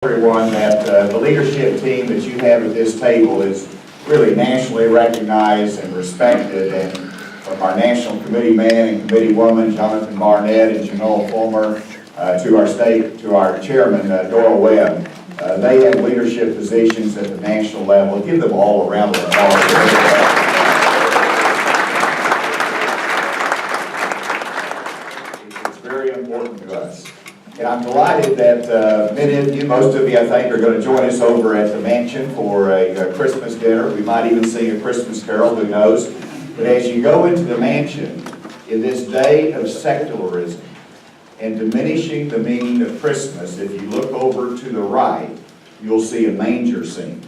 Everyone that the leadership team that you have at this table is really nationally recognized and respected, and from our national committee man and committee woman Jonathan Barnett and Janelle Fulmer to our chairman Doyle Webb, they have leadership positions at the national level. Give them all a round of applause. It's very important to us. And I'm delighted that many of you, most of you I think, are going to join us over at the mansion for a Christmas dinner. We might even sing a Christmas carol, who knows. But as you go into the mansion, in this day of secularism and diminishing the meaning of Christmas, if you look over to the right, you'll see a manger scene. The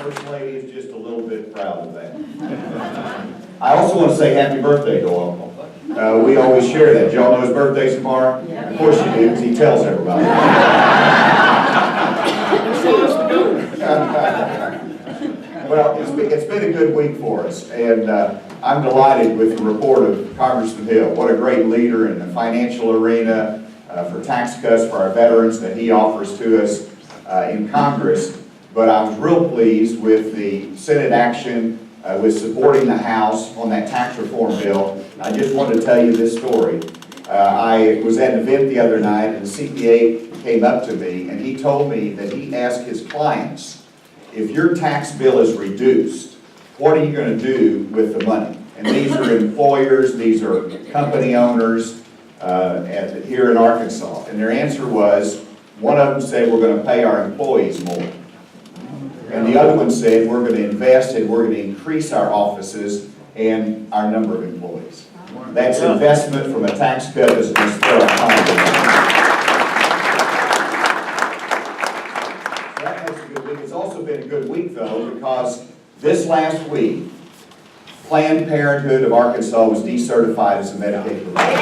First Lady is just a little bit proud of that. I also want to say happy birthday, Doyle. We always share that. Y'all know his birthday's tomorrow? Yeah. Of course you do, because he tells everybody. Well, it's been a good week for us, and I'm delighted with the report of Congressman Hill. What a great leader in the financial arena for tax cuts for our veterans that he offers to us in Congress. But I was real pleased with the Senate action with supporting the House on that tax reform bill. I just wanted to tell you this story. I was at an event the other night, and the CPA came up to me, and he told me that he asked his clients, if your tax bill is reduced, what are you going to do with the money? And these are employers, these are company owners here in Arkansas. And their answer was, one of them said, we're going to pay our employees more. And the other one said, we're going to invest and we're going to increase our offices and our number of employees. That's investment from a tax cut that's going to spur our economy. So that makes a good week. It's also been a good week, though, because this last week, Planned Parenthood of Arkansas was decertified as a Medicaid provider.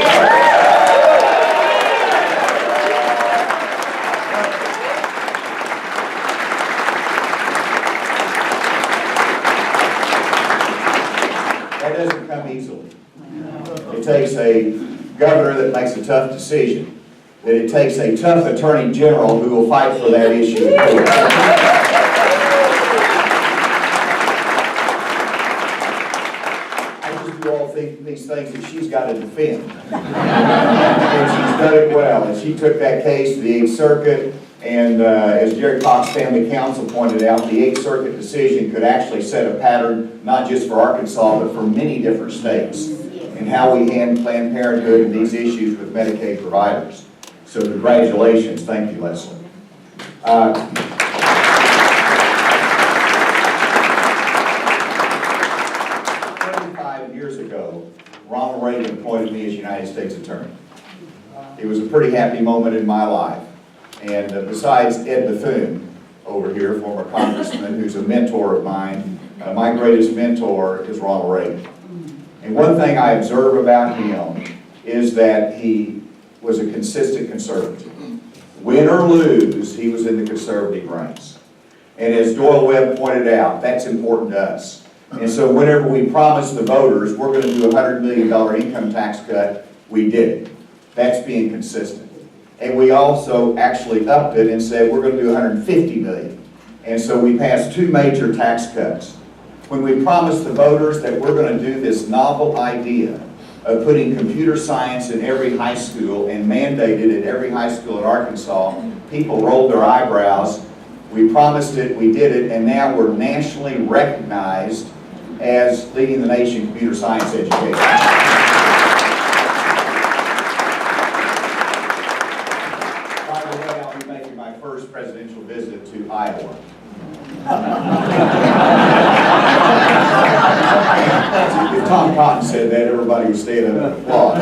Doesn't come easily. It takes a governor that makes a tough decision. That it takes a tough attorney general who will fight for that issue. I just do all these things that she's got to defend. And she's done it well. And she took that case to the 8th Circuit. And as Jerry Cox Family Counsel pointed out, the 8th Circuit decision could actually set a pattern, not just for Arkansas, but for many different states, in how we handle Planned Parenthood and these issues with Medicaid providers. So congratulations. Thank you, Leslie. 35 years ago, Ronald Reagan appointed me as United States Attorney. It was a pretty happy moment in my life. And besides Ed Bethune over here, former congressman, who's a mentor of mine, my greatest mentor is Ronald Reagan. And one thing I observe about him is that he was a consistent conservative. Win or lose, he was in the conservative ranks. And as Doyle Webb pointed out, that's important to us. And so whenever we promised the voters we're going to do a $100 million income tax cut, we did it. That's being consistent. And we also actually upped it and said we're going to do $150 million. And so we passed 2 major tax cuts. When we promised the voters that we're going to do this novel idea of putting computer science in every high school and mandated at every high school in Arkansas, people rolled their eyebrows. We promised it, we did it, and now we're nationally recognized as leading the nation in computer science education. First presidential visit to Iowa. If Tom Cotton said that, everybody would stand up and applaud.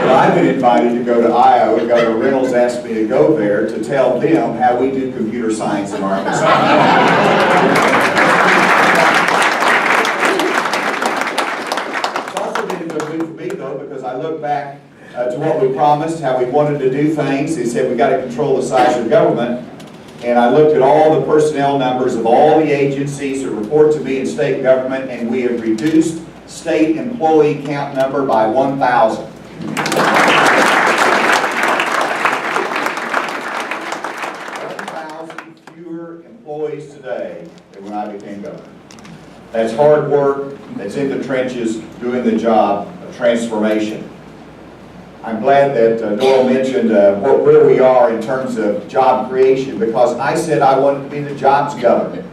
But I've been invited to go to Iowa. Governor Reynolds asked me to go there to tell them how we do computer science in Arkansas. It's also been a good week for me, though, because I look back to what we promised, how we wanted to do things. He said we got to control the size of government. And I looked at all the personnel numbers of all the agencies that report to me in state government, and we have reduced state employee count number by 1,000. 1,000 fewer employees today than when I became governor. That's hard work, that's in the trenches, doing the job of transformation. I'm glad that Doyle mentioned where we are in terms of job creation, because I said I wanted to be the jobs governor.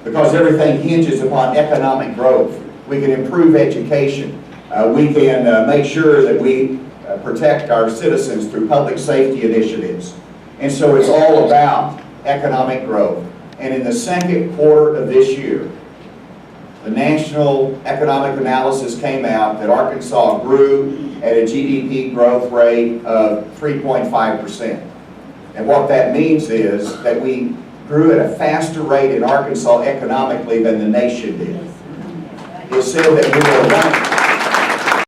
Because everything hinges upon economic growth. We can improve education. We can make sure that we protect our citizens through public safety initiatives. And so it's all about economic growth. And in the second quarter of this year, the National Economic Analysis came out that Arkansas grew at a GDP growth rate of 3.5%. And what that means is that we grew at a faster rate in Arkansas economically than the nation did. It said that we were